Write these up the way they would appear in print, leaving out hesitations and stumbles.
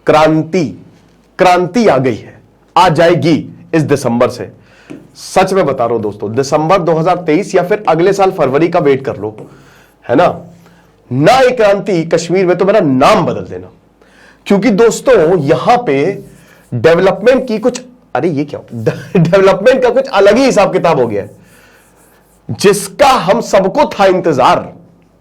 क्रांति क्रांति आ गई है, आ जाएगी इस दिसंबर से। सच में बता रहा हूं दोस्तों, दिसंबर 2023 या फिर अगले साल फरवरी का वेट कर लो, है ना। ना ये क्रांति कश्मीर में तो मेरा नाम बदल देना, क्योंकि दोस्तों यहां पे डेवलपमेंट की कुछ, अरे ये क्या डेवलपमेंट का कुछ अलग ही हिसाब किताब हो गया है। जिसका हम सबको था इंतजार,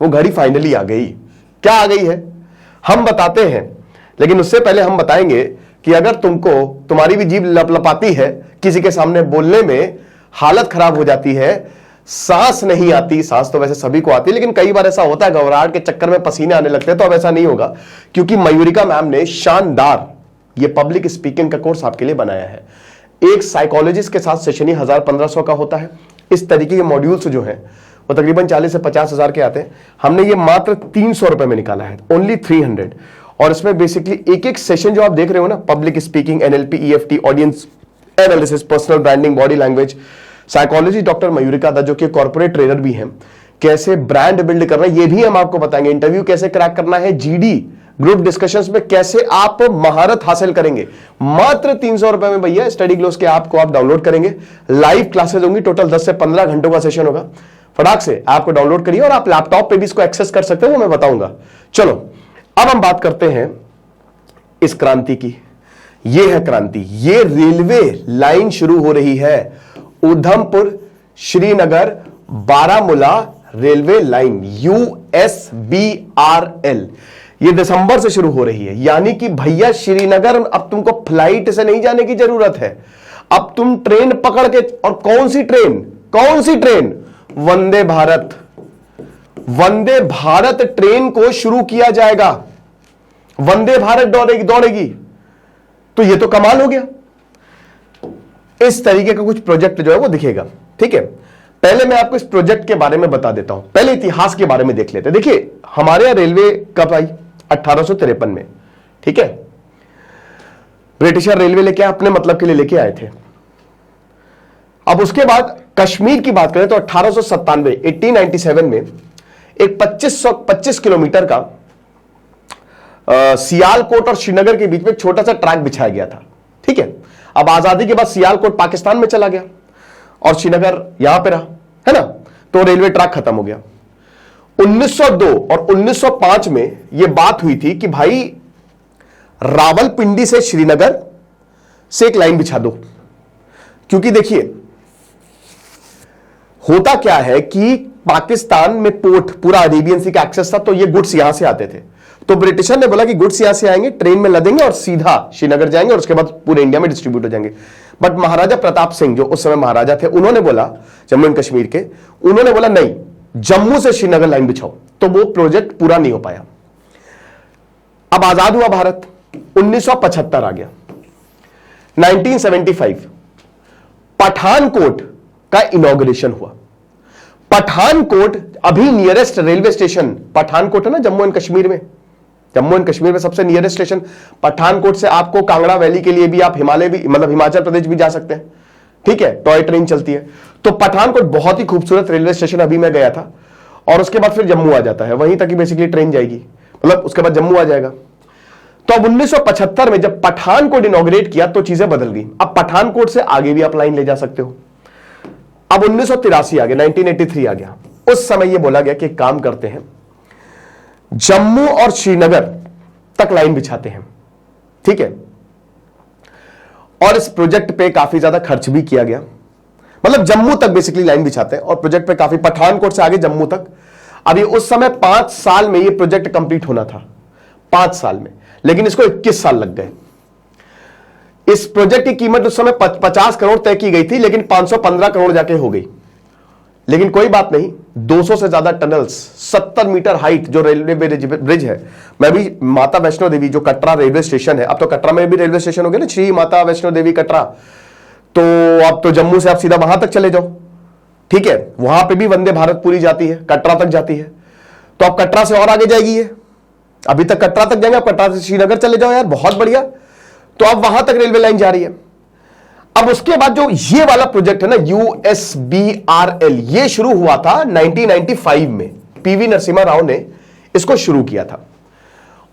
वो घड़ी फाइनली आ गई। क्या आ गई है हम बताते हैं, लेकिन उससे पहले हम बताएंगे कि अगर तुमको, तुम्हारी भी जीभ लपलपाती है, किसी के सामने बोलने में हालत खराब हो जाती है, सांस नहीं आती, सांस तो वैसे सभी को आती है, लेकिन कई बार ऐसा होता है घबराहट के चक्कर में पसीने आने लगते हैं, तो अब ऐसा नहीं होगा, क्योंकि मयूरिका मैम ने शानदार ये पब्लिक स्पीकिंग का कोर्स आपके लिए बनाया है। एक साइकोलॉजिस्ट के साथ सेशन ही 1000-1500 का होता है। इस तरीके के मॉड्यूल्स जो हैं वो तकरीबन 40 से 50 हजार के आते हैं। हमने ये मात्र 300 रुपए में निकाला है, ओनली 300। और इसमें बेसिकली एक एक सेशन जो आप देख रहे हो ना, public speaking, NLP, EFT, audience analysis, personal branding, body language, psychology, doctor Mayurika दा जो कि कॉर्पोरेट ट्रेनर भी हैं, कैसे ब्रांड बिल्ड करना है ये भी हम आपको बताएंगे, इंटरव्यू कैसे क्रैक करना है, जीडी ग्रुप डिस्कशंस में कैसे आप महारत हासिल करेंगे, मात्र 300 रुपए में भैया। स्टडी ग्लोस के ऐप को आप डाउनलोड करेंगे, लाइव क्लासेस होंगी, टोटल 10 से 15 घंटों का सेशन होगा। फटाक से ऐप को डाउनलोड करिए और आप लैपटॉप पे भी इसको एक्सेस कर सकते हो, वो मैं बताऊंगा। चलो अब हम बात करते हैं इस क्रांति की। ये है क्रांति, ये रेलवे लाइन शुरू हो रही है, Udhampur Srinagar Baramulla railway line, USBRL। ये दिसंबर से शुरू हो रही है, यानी कि भैया श्रीनगर अब तुमको फ्लाइट से नहीं जाने की जरूरत है, अब तुम ट्रेन पकड़ के, और कौन सी ट्रेन, कौन सी ट्रेन, वंदे भारत, वंदे भारत ट्रेन को शुरू किया जाएगा। वंदे भारत दौड़ेगी, तो ये तो कमाल हो गया। इस तरीके का कुछ प्रोजेक्ट जो है वो दिखेगा, ठीक है। पहले मैं आपको इस प्रोजेक्ट के बारे में बता देता हूं, पहले इतिहास के बारे में देख लेते हैं। देखिए हमारे यहां रेलवे कब आई, 1853 में, ठीक है। ब्रिटिशर रेलवे लेके अपने मतलब के लिए लेके आए थे। अब उसके बाद कश्मीर की बात करें तो 1897 में एक 25 किलोमीटर का सियालकोट और श्रीनगर के बीच में छोटा सा ट्रैक बिछाया गया था, ठीक है। अब आजादी के बाद सियालकोट पाकिस्तान में चला गया और श्रीनगर यहां पे रहा, है ना, तो रेलवे ट्रैक खत्म हो गया। 1902 और 1905 में यह बात हुई थी कि भाई रावलपिंडी से श्रीनगर से एक लाइन बिछा दो, क्योंकि देखिए होता क्या है कि पाकिस्तान में पोर्ट पूरा अरेबियन सी का एक्सेस था, तो ये गुड्स यहां से आते थे। तो ब्रिटिशर ने बोला कि गुड्स यहां से आएंगे, ट्रेन में लदेंगे और सीधा श्रीनगर जाएंगे और उसके बाद पूरे इंडिया में डिस्ट्रीब्यूट हो जाएंगे। बट महाराजा प्रताप सिंह जो उस समय महाराजा थे, उन्होंने बोला, जम्मू एंड कश्मीर के, उन्होंने बोला नहीं, जम्मू से श्रीनगर लाइन बिछाओ, तो वो प्रोजेक्ट पूरा नहीं हो पाया। अब आजाद हुआ भारत, 1975 आ गया, 1975 पठानकोट का इनॉग्रेशन हुआ। पठानकोट अभी नियरेस्ट रेलवे स्टेशन पठानकोट है ना, जम्मू एंड कश्मीर में, जम्मू एंड कश्मीर में सबसे नियरेस्ट स्टेशन पठानकोट से। आपको कांगड़ा वैली के लिए भी आप हिमालय भी, मतलब हिमाचल प्रदेश भी जा सकते हैं, ठीक है, टॉय ट्रेन चलती है। तो पठानकोट बहुत ही खूबसूरत रेलवे स्टेशन, अभी मैं गया था। और उसके बाद फिर जम्मू आ जाता है, वहीं तक ही बेसिकली ट्रेन जाएगी, मतलब उसके बाद जम्मू आ जाएगा। तो अब 1975 में जब पठानकोट इनॉग्रेट किया तो चीजें बदल गई। अब पठानकोट से आगे भी आप लाइन ले जा सकते हो। अब 1983 आ गया, 1983 आ गया। उस समय यह बोला गया कि काम करते हैं, जम्मू और श्रीनगर तक लाइन बिछाते हैं, ठीक है। और इस प्रोजेक्ट पे काफी ज्यादा खर्च भी किया गया, मतलब जम्मू तक बेसिकली लाइन बिछाते हैं और प्रोजेक्ट पे काफी, पठानकोट से आगे जम्मू तक। अभी उस समय 5 साल में यह प्रोजेक्ट कंप्लीट होना था, 5 साल में, लेकिन इसको 21 साल लग गए। इस प्रोजेक्ट की कीमत उस समय 50 करोड़ तय की गई थी, लेकिन 515 करोड़ जाके हो गई। लेकिन कोई बात नहीं, 200 से ज्यादा टनल्स, 70 मीटर हाइट जो रेलवे ब्रिज है। मैं भी माता वैष्णो देवी जो कटरा रेलवे स्टेशन है, अब तो कटरा में भी रेलवे स्टेशन हो गया ना, श्री माता वैष्णो देवी कटरा, तो अब तो जम्मू से आप सीधा वहां तक चले जाओ, ठीक है। वहां पे भी वंदे भारत पूरी जाती है, कटरा तक जाती है। तो अब कटरा से और आगे जाएगी ये, अभी तक कटरा तक जाएंगे, आप कटरा से श्रीनगर चले जाओ यार, बहुत बढ़िया। तो अब वहां तक रेलवे लाइन जा रही है। अब उसके बाद जो ये वाला प्रोजेक्ट है ना, USBRL, ये शुरू हुआ था 1995 में, पीवी नरसिम्हा राव ने इसको शुरू किया था।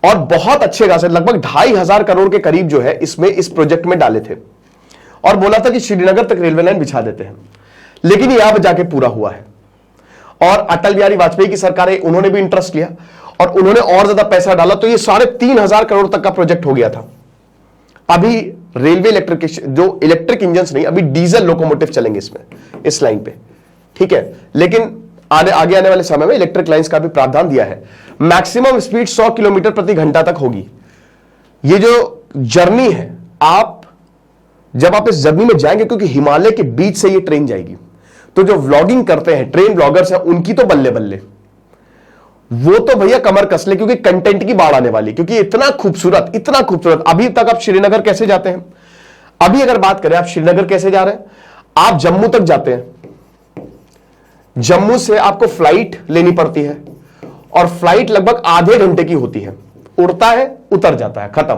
और बहुत अच्छे खासे लगभग 2,500 करोड़ के करीब जो है इसमें इस प्रोजेक्ट में डाले थे और बोला था कि श्रीनगर तक रेलवे लाइन बिछा देते हैं, लेकिन ये अब जाके पूरा हुआ है। और अटल बिहारी वाजपेयी की सरकार है, उन्होंने भी इंटरेस्ट लिया और उन्होंने और ज्यादा पैसा डाला, तो ये 3,500 करोड़ तक का प्रोजेक्ट हो गया था। अभी रेलवे इलेक्ट्रिकेशन, जो इलेक्ट्रिक इंजन नहीं, अभी डीजल लोकोमोटिव चलेंगे इसमें, इस लाइन पे, ठीक है। लेकिन आगे आने वाले समय में इलेक्ट्रिक लाइंस का भी प्रावधान दिया है। मैक्सिमम स्पीड 100 किलोमीटर प्रति घंटा तक होगी। ये जो जर्नी है, जब आप इस जर्नी में जाएंगे, क्योंकि हिमालय के बीच से ये ट्रेन जाएगी, तो जो व्लॉगिंग करते हैं, ट्रेन ब्लॉगर्स हैं, उनकी तो बल्ले बल्ले, वो तो भैया कमर कस ले, क्योंकि कंटेंट की बाढ़ आने वाली, क्योंकि इतना खूबसूरत, इतना खूबसूरत। अभी तक आप श्रीनगर कैसे जाते हैं? अभी अगर बात करें आप श्रीनगर कैसे जा रहे हैं, आप जम्मू तक जाते हैं, जम्मू से आपको फ्लाइट लेनी पड़ती है और फ्लाइट लगभग आधे घंटे की होती है, उड़ता है उतर जाता है, खत्म,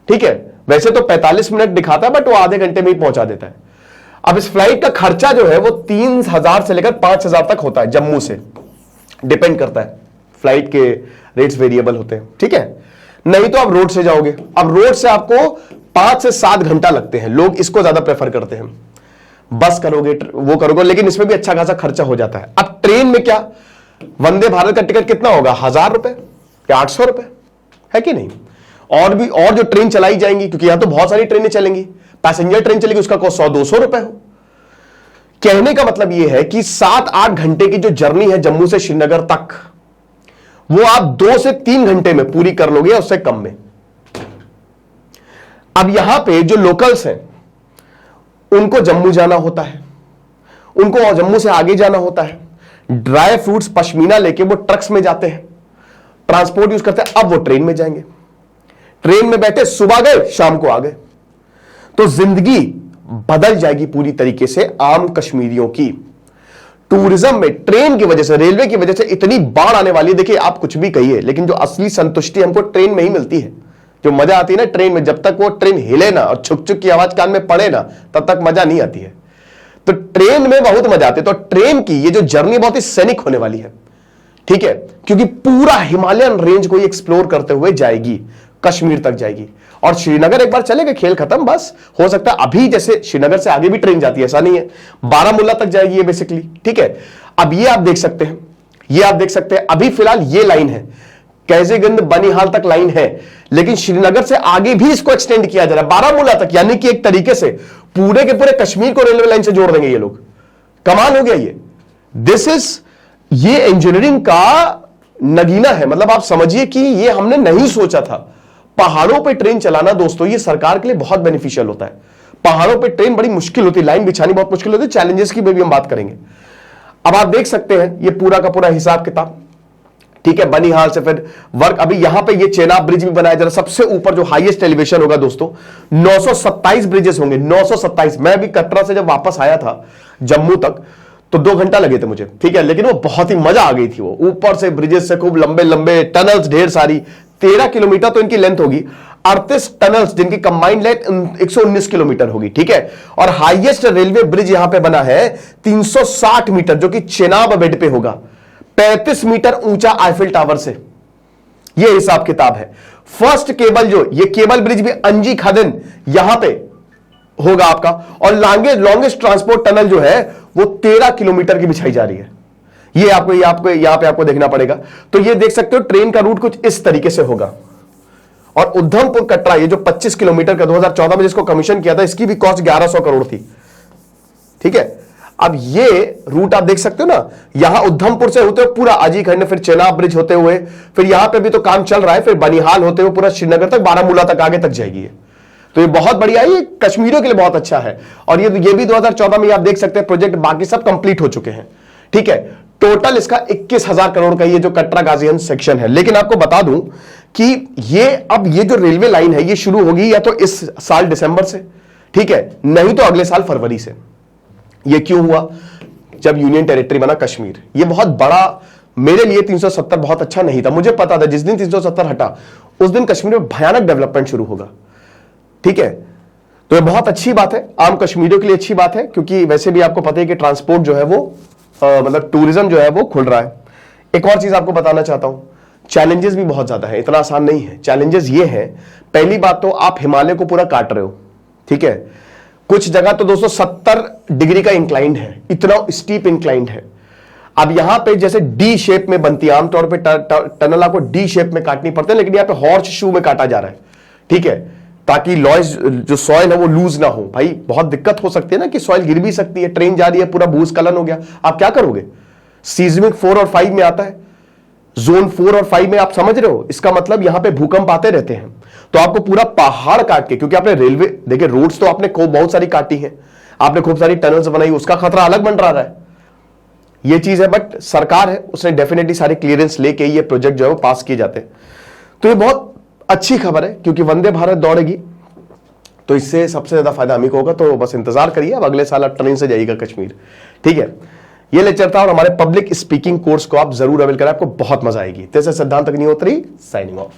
ठीक है। वैसे तो 45 मिनट दिखाता है, बट वो आधे घंटे में ही पहुंचा देता है। अब इस फ्लाइट का खर्चा जो है वो 3,000 से लेकर 5,000 तक होता है, जम्मू से, डिपेंड करता है, फ्लाइट के रेट्स वेरिएबल होते हैं, ठीक है। नहीं तो आप रोड से जाओगे, अब रोड से आपको 5 से 7 घंटा लगते हैं, लोग इसको ज्यादा प्रेफर करते हैं। बस करोगे, वो करोगे, लेकिन इसमें भी अच्छा खासा खर्चा हो जाता है। अब ट्रेन में क्या, वंदे भारत का टिकट कितना होगा, 1,000 रुपए या 800 रुपए, है कि नहीं। और जो ट्रेन चलाई जाएंगी, क्योंकि यहां तो बहुत सारी ट्रेनें चलेंगी, पैसेंजर ट्रेन चलेगी, उसका कॉस्ट 100-200 रुपए हो। कहने का मतलब यह है कि 7-8 घंटे की जो जर्नी है जम्मू से श्रीनगर तक, वो आप 2 से 3 घंटे में पूरी कर लोगे, उससे कम में। अब यहां पे जो लोकल्स हैं, उनको जम्मू जाना होता है, उनको जम्मू से आगे जाना होता है, ड्राई फ्रूट्स, पश्मीना लेके वो ट्रक्स में जाते हैं, ट्रांसपोर्ट यूज करते हैं। अब वो ट्रेन में जाएंगे, ट्रेन में बैठे, सुबह गए शाम को आ गए, तो जिंदगी बदल जाएगी पूरी तरीके से आम कश्मीरियों की। टूरिज्म में ट्रेन की वजह से, रेलवे की वजह से इतनी बाढ़ आने वाली है। देखिए आप कुछ भी कहिए, लेकिन जो असली संतुष्टि हमको ट्रेन में ही मिलती है, जो मजा आती है ना ट्रेन में, जब तक वो ट्रेन हिले ना और छुक छुक की आवाज कान में पड़े ना, तब तक मजा नहीं आती है। तो ट्रेन में बहुत मजा आती है। तो ट्रेन की ये जो जर्नी बहुत ही सैनिक होने वाली है, ठीक है, क्योंकि पूरा हिमालयन रेंज को एक्सप्लोर करते हुए जाएगी, कश्मीर तक जाएगी। और श्रीनगर एक बार चलेगा, खेल खत्म, बस। हो सकता है अभी जैसे श्रीनगर से आगे भी ट्रेन जाती है, ऐसा नहीं है, बारामूला तक जाएगी ये बेसिकली, ठीक है। अब ये आप देख सकते हैं, ये आप देख सकते हैं, अभी फिलहाल ये लाइन है, कैज़ीगंज बनिहाल तक लाइन है, लेकिन श्रीनगर से आगे भी इसको एक्सटेंड किया जा रहा है बारामूला तक, यानी कि एक तरीके से पूरे के पूरे कश्मीर को रेलवे लाइन से जोड़ देंगे ये लोग। कमाल हो गया ये। ये इंजीनियरिंग का नगीना है। मतलब आप समझिए कि ये हमने नहीं सोचा था। पहाड़ों पे ट्रेन चलाना दोस्तों, ये सरकार के लिए बहुत बेनिफिशियल होता है। पहाड़ों पे ट्रेन बड़ी मुश्किल होती है, लाइन बिछानी बहुत मुश्किल होती है, चैलेंजेस की भी हम बात करेंगे। अब आप देख सकते हैं ये पूरा का पूरा हिसाब किताब, ठीक है। बनिहाल से फिर वर्क, अभी यहां पे ये चेनाब ब्रिज भी बनाया जा रहा है, सबसे ऊपर जो हाईएस्ट एलिवेशन होगा दोस्तों, 927 ब्रिजेस होंगे, 927। मैं अभी कटरा से जब वापस आया था जम्मू तक, तो 2 घंटा लगे थे मुझे, ठीक है, लेकिन वो बहुत ही मजा आ गई थी। वो ऊपर से ब्रिजेस से खूब लंबे लंबे टनल्स, ढेर सारी, 13 किलोमीटर तो इनकी लेंथ होगी, 38 टनल्स जिनकी कंबाइंड लेंथ 119 किलोमीटर होगी, ठीक है। और हाईएस्ट रेलवे ब्रिज यहां पे बना है 360 मीटर, जो कि चेनाब बेड पे होगा, 35 मीटर ऊंचा आईफिल टावर से। यह हिसाब किताब है। फर्स्ट केबल, जो ये केबल ब्रिज भी अंजी खादिन यहां पे होगा आपका, और लॉन्गेस्ट ट्रांसपोर्ट टनल जो है वो 13 किलोमीटर की बिछाई जा रही है। ये आपको यहां पे आपको देखना पड़ेगा। तो ये देख सकते हो ट्रेन का रूट कुछ इस तरीके से होगा। और उधमपुर कटरा, ये जो 25 किलोमीटर का 2014 में जिसको कमीशन किया था, इसकी भी कॉस्ट 1100 करोड़ थी, ठीक है। अब ये रूट आप देख सकते हो ना, यहां उधमपुर से होते हुए पूरा आजी खंड, फिर चेनाब ब्रिज होते हुए, फिर यहां पे भी तो काम चल रहा है, फिर बनिहाल होते हुए पूरा श्रीनगर तक, बारामूला तक, आगे तक जाएगी। तो ये बहुत बढ़िया है, ये कश्मीरियों के लिए बहुत अच्छा है। और ये भी 2014 में आप देख सकते हैं प्रोजेक्ट बाकी सब कंप्लीट हो चुके हैं, ठीक है। टोटल इसका 21,000 करोड़ का ये जो कटरा गाजीगंज सेक्शन है। लेकिन आपको बता दूं कि ये जो रेलवे लाइन है, ये शुरू होगी या तो इस साल दिसंबर से, ठीक है, नहीं तो अगले साल फरवरी से। ये क्यों हुआ? जब यूनियन टेरिटरी बना कश्मीर, ये बहुत बड़ा, मेरे लिए 370 बहुत अच्छा नहीं था। मुझे पता था जिस दिन 370 हटा, उस दिन कश्मीर में भयानक डेवलपमेंट शुरू होगा, ठीक है। तो ये बहुत अच्छी बात है, आम कश्मीरियों के लिए अच्छी बात है, क्योंकि वैसे भी आपको पता है कि ट्रांसपोर्ट जो है वो मतलब टूरिज्म जो है वो खुल रहा है। एक और चीज आपको बताना चाहता हूं, चैलेंजेस भी बहुत ज्यादा है, इतना आसान नहीं है। चैलेंजेस ये है, पहली बात तो आप हिमालय को पूरा काट रहे हो, ठीक है। कुछ जगह तो दोस्तों 70 डिग्री का इंक्लाइंड है, इतना स्टीप इंक्लाइंड है। अब यहां पे जैसे डी शेप में बनती है, आमतौर पे टनल आपको डी शेप में काटनी पड़ती है, लेकिन यहां पे हॉर्स शू में काटा जा रहा है, ठीक है, ताकि लॉइस जो सॉइल है वो लूज ना हो। भाई बहुत दिक्कत हो सकती है ना कि सॉइल गिर भी सकती है, ट्रेन जा रही है, पूरा भूस्खलन हो गया, आप क्या करोगे? सीज्मिक 4 और 5 में आता है, जोन 4 और 5 में, आप समझ रहे हो, इसका मतलब यहां पे भूकंप आते रहते हैं। तो आपको पूरा पहाड़ काट के, क्योंकि आपने रेलवे देखिए, रोड्स तो आपने बहुत सारी काटी है, आपने खूब सारी टनल्स बनाई, उसका खतरा अलग बन रहा है, ये चीज है। बट सरकार है, उसने डेफिनेटली सारे क्लियरेंस लेके ये प्रोजेक्ट जो है वो पास किए जाते हैं। तो ये बहुत अच्छी खबर है, क्योंकि वंदे भारत दौड़ेगी तो इससे सबसे ज्यादा फायदा हमें को होगा। तो बस इंतजार करिए, अब अगले साल आप ट्रेन से जाइएगा कश्मीर, ठीक है। ये लेक्चर था, और हमारे पब्लिक स्पीकिंग कोर्स को आप जरूर अवेल करें, आपको बहुत मजा आएगी। जैसे सिद्धांत अग्निहोत्री साइनिंग ऑफ।